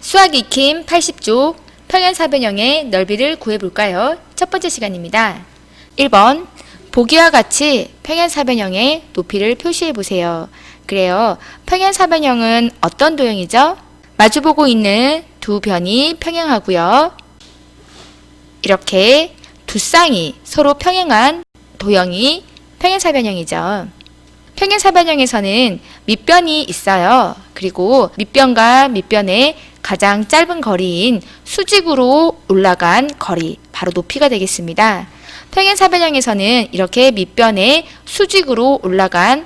수학 익힘 80조 평행사변형의 넓이를 구해볼까요? 첫 번째 시간입니다. 1번 보기와 같이 평행사변형의 높이를 표시해보세요. 그래요. 평행사변형은 어떤 도형이죠? 마주보고 있는 두 변이 평행하고요. 이렇게 두 쌍이 서로 평행한 도형이 평행사변형이죠. 평행사변형에서는 밑변이 있어요. 그리고 밑변과 밑변의 가장 짧은 거리인 수직으로 올라간 거리, 바로 높이가 되겠습니다. 평행사변형에서는 이렇게 밑변의 수직으로 올라간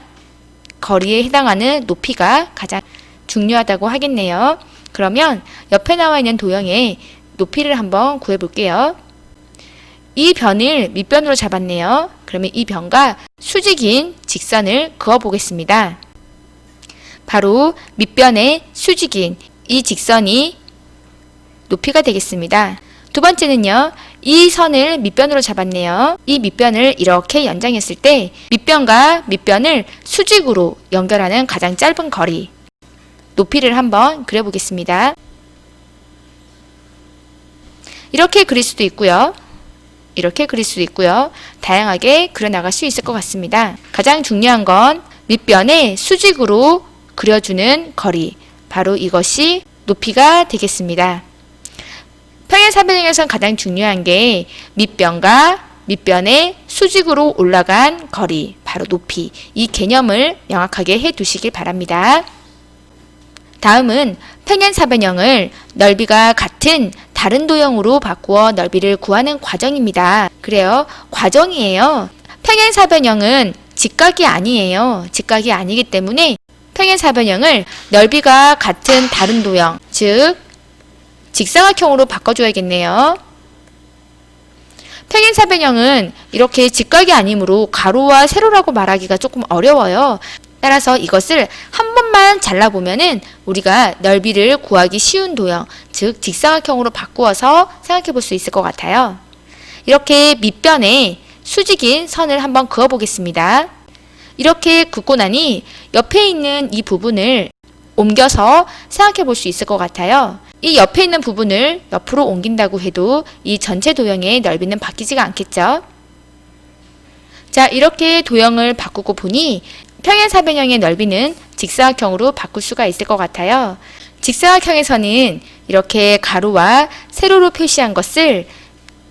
거리에 해당하는 높이가 가장 중요하다고 하겠네요. 그러면 옆에 나와 있는 도형의 높이를 한번 구해볼게요. 이 변을 밑변으로 잡았네요. 그러면 이 변과 수직인 직선을 그어보겠습니다. 바로 밑변의 수직인 이 직선이 높이가 되겠습니다. 두 번째는요. 이 선을 밑변으로 잡았네요. 이 밑변을 이렇게 연장했을 때 밑변과 밑변을 수직으로 연결하는 가장 짧은 거리, 높이를 한번 그려보겠습니다. 이렇게 그릴 수도 있고요. 이렇게 그릴 수도 있고요. 다양하게 그려나갈 수 있을 것 같습니다. 가장 중요한 건 밑변에 수직으로 그려주는 거리, 바로 이것이 높이가 되겠습니다. 평행사변형에서는 가장 중요한 게 밑변과 밑변의 수직으로 올라간 거리, 바로 높이, 이 개념을 명확하게 해두시길 바랍니다. 다음은 평행사변형을 넓이가 같은 다른 도형으로 바꾸어 넓이를 구하는 과정입니다. 그래요. 과정이에요. 평행사변형은 직각이 아니에요. 직각이 아니기 때문에 평행사변형을 넓이가 같은 다른 도형, 즉 직사각형으로 바꿔줘야겠네요. 평행사변형은 이렇게 직각이 아니므로 가로와 세로라고 말하기가 조금 어려워요. 따라서 이것을 한 번만 잘라보면은 우리가 넓이를 구하기 쉬운 도형, 즉 직사각형으로 바꾸어서 생각해 볼 수 있을 것 같아요. 이렇게 밑변에 수직인 선을 한번 그어보겠습니다. 이렇게 긋고 나니 옆에 있는 이 부분을 옮겨서 생각해 볼 수 있을 것 같아요. 이 옆에 있는 부분을 옆으로 옮긴다고 해도 이 전체 도형의 넓이는 바뀌지가 않겠죠. 자, 이렇게 도형을 바꾸고 보니 평행사변형의 넓이는 직사각형으로 바꿀 수가 있을 것 같아요. 직사각형에서는 이렇게 가로와 세로로 표시한 것을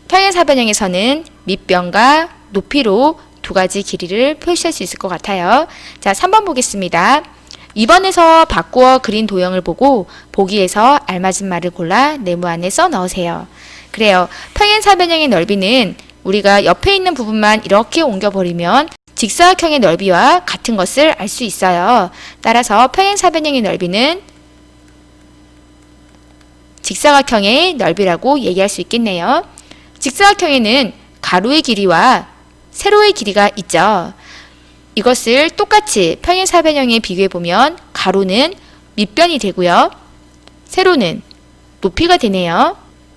평행사변형에서는 밑변과 높이로 두 가지 길이를 표시할 수 있을 것 같아요. 자, 3번 보겠습니다. 2번에서 바꾸어 그린 도형을 보고 보기에서 알맞은 말을 골라 네모 안에 써 넣으세요. 그래요. 평행사변형의 넓이는 우리가 옆에 있는 부분만 이렇게 옮겨버리면 직사각형의 넓이와 같은 것을 알 수 있어요. 따라서 평행사변형의 넓이는 직사각형의 넓이라고 얘기할 수 있겠네요. 직사각형에는 가로의 길이와 세로의 길이가 있죠. 이것을 똑같이 평행사변형에 비교해보면 가로는 밑변이 되고요. 세로는 높이가 되네요.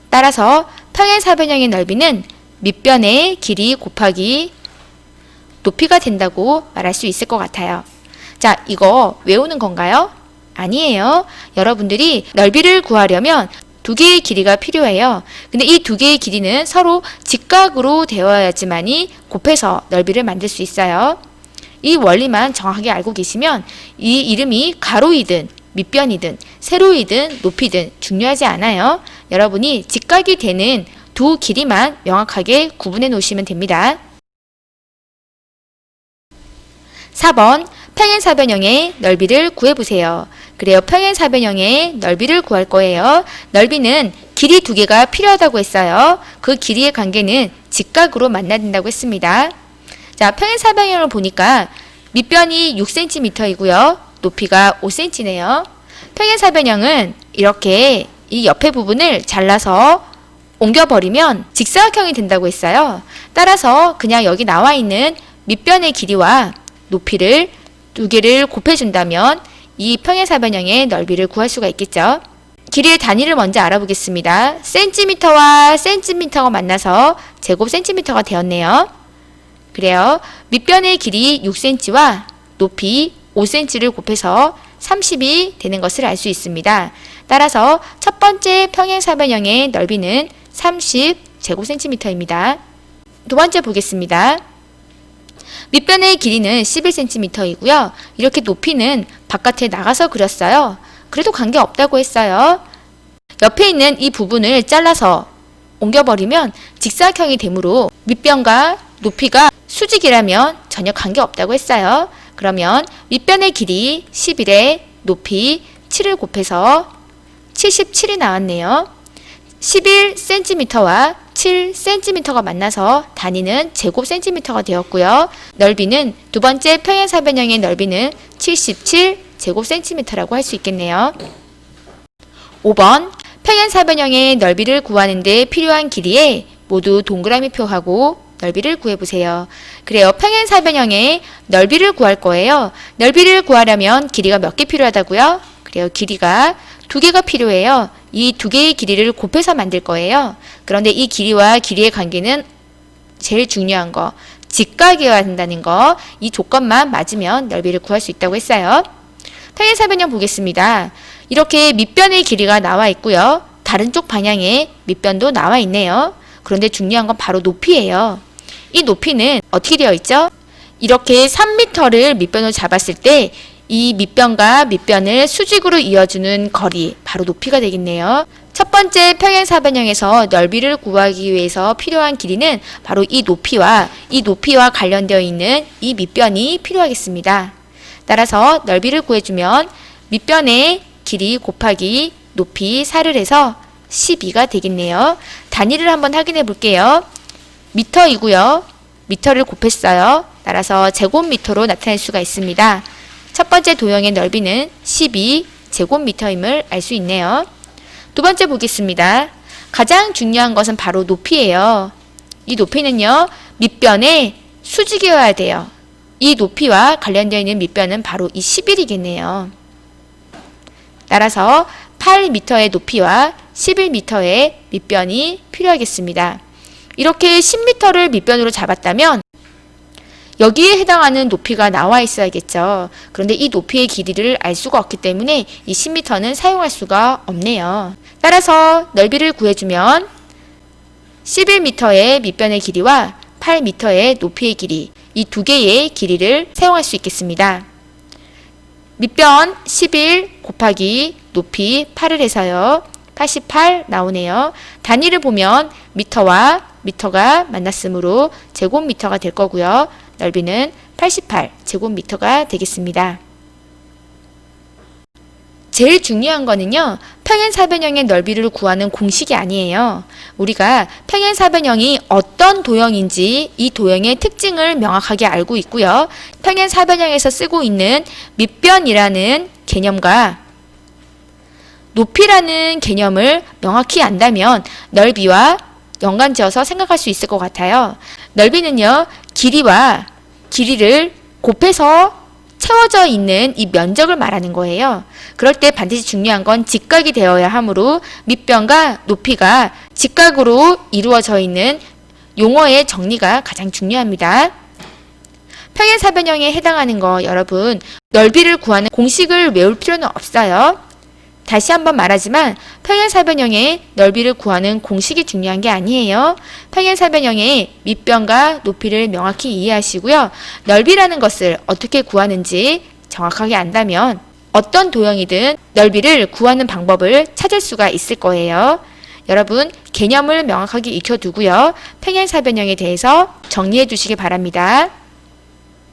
따라서 평행사변형의 넓이는 밑변의 길이 곱하기 높이가 된다고 말할 수 있을 것 같아요. 자, 이거 외우는 건가요? 아니에요. 여러분들이 넓이를 구하려면 두 개의 길이가 필요해요. 근데 이 두 개의 길이는 서로 직각으로 되어야지만이 곱해서 넓이를 만들 수 있어요. 이 원리만 정확하게 알고 계시면 이 이름이 가로이든 밑변이든 세로이든 높이든 중요하지 않아요. 여러분이 직각이 되는 두 길이만 명확하게 구분해 놓으시면 됩니다. 4번 평행사변형의 넓이를 구해보세요. 그래요. 평행사변형의 넓이를 구할 거예요. 넓이는 길이 두 개가 필요하다고 했어요. 그 길이의 관계는 직각으로 만나야 된다고 했습니다. 자, 평행사변형을 보니까 밑변이 6cm이고요. 높이가 5cm네요. 평행사변형은 이렇게 이 옆에 부분을 잘라서 옮겨버리면 직사각형이 된다고 했어요. 따라서 그냥 여기 나와 있는 밑변의 길이와 높이를 두 개를 곱해준다면 이 평행사변형의 넓이를 구할 수가 있겠죠. 길이의 단위를 먼저 알아보겠습니다. 센티미터와 센티미터가 만나서 제곱 센티미터가 되었네요. 그래요. 밑변의 길이 6cm와 높이 5cm를 곱해서 30이 되는 것을 알 수 있습니다. 따라서 첫 번째 평행사변형의 넓이는 30제곱센티미터입니다. 두 번째 보겠습니다. 밑변의 길이는 11cm이고요. 이렇게 높이는 바깥에 나가서 그렸어요. 그래도 관계없다고 했어요. 옆에 있는 이 부분을 잘라서 옮겨버리면 직사각형이 되므로 밑변과 높이가 수직이라면 전혀 관계없다고 했어요. 그러면 밑변의 길이 11에 높이 7을 곱해서 77이 나왔네요. 11cm와 7cm가 만나서 단위는 제곱센티미터가 되었고요. 넓이는 두 번째 평행사변형의 넓이는 77제곱센티미터라고 할 수 있겠네요. 5번 평행사변형의 넓이를 구하는 데 필요한 길이에 모두 동그라미표하고 넓이를 구해보세요. 그래요. 평행사변형의 넓이를 구할 거예요. 넓이를 구하려면 길이가 몇 개 필요하다고요? 그래요. 길이가 2개가 필요해요. 이 2개의 길이를 곱해서 만들 거예요. 그런데 이 길이와 길이의 관계는 제일 중요한 거, 직각이어야 한다는 거, 이 조건만 맞으면 넓이를 구할 수 있다고 했어요. 평행사변형 보겠습니다. 이렇게 밑변의 길이가 나와 있고요. 다른 쪽 방향에 밑변도 나와 있네요. 그런데 중요한 건 바로 높이예요. 이 높이는 어떻게 되어 있죠? 이렇게 3m를 밑변으로 잡았을 때 이 밑변과 밑변을 수직으로 이어주는 거리, 바로 높이가 되겠네요. 첫 번째 평행사변형에서 넓이를 구하기 위해서 필요한 길이는 바로 이 높이와 관련되어 있는 이 밑변이 필요하겠습니다. 따라서 넓이를 구해주면 밑변의 길이 곱하기 높이 4를 해서 12가 되겠네요. 단위를 한번 확인해 볼게요. 미터이고요. 미터를 곱했어요. 따라서 제곱미터로 나타낼 수가 있습니다. 첫 번째 도형의 넓이는 12제곱미터임을 알 수 있네요. 두 번째 보겠습니다. 가장 중요한 것은 바로 높이예요. 이 높이는요, 밑변에 수직이어야 돼요. 이 높이와 관련되어 있는 밑변은 바로 이 11이겠네요. 따라서 8m의 높이와 11m의 밑변이 필요하겠습니다. 이렇게 10m를 밑변으로 잡았다면 여기에 해당하는 높이가 나와 있어야겠죠. 그런데 이 높이의 길이를 알 수가 없기 때문에 이 10m는 사용할 수가 없네요. 따라서 넓이를 구해주면 11m의 밑변의 길이와 8m의 높이의 길이, 이 두 개의 길이를 사용할 수 있겠습니다. 밑변 11 곱하기 높이 8을 해서요. 88 나오네요. 단위를 보면 미터와 미터가 만났으므로 제곱미터가 될 거고요. 넓이는 88제곱미터가 되겠습니다. 제일 중요한 거는요, 평행사변형의 넓이를 구하는 공식이 아니에요. 우리가 평행사변형이 어떤 도형인지 이 도형의 특징을 명확하게 알고 있고요. 평행사변형에서 쓰고 있는 밑변이라는 개념과 높이라는 개념을 명확히 안다면 넓이와 연관지어서 생각할 수 있을 것 같아요. 넓이는요, 길이를 곱해서 채워져 있는 이 면적을 말하는 거예요. 그럴 때 반드시 중요한 건 직각이 되어야 하므로 밑변과 높이가 직각으로 이루어져 있는 용어의 정리가 가장 중요합니다. 평행사변형에 해당하는 거 여러분, 넓이를 구하는 공식을 외울 필요는 없어요. 다시 한번 말하지만 평행사변형의 넓이를 구하는 공식이 중요한 게 아니에요. 평행사변형의 밑변과 높이를 명확히 이해하시고요. 넓이라는 것을 어떻게 구하는지 정확하게 안다면 어떤 도형이든 넓이를 구하는 방법을 찾을 수가 있을 거예요. 여러분, 개념을 명확하게 익혀두고요. 평행사변형에 대해서 정리해 두시기 바랍니다.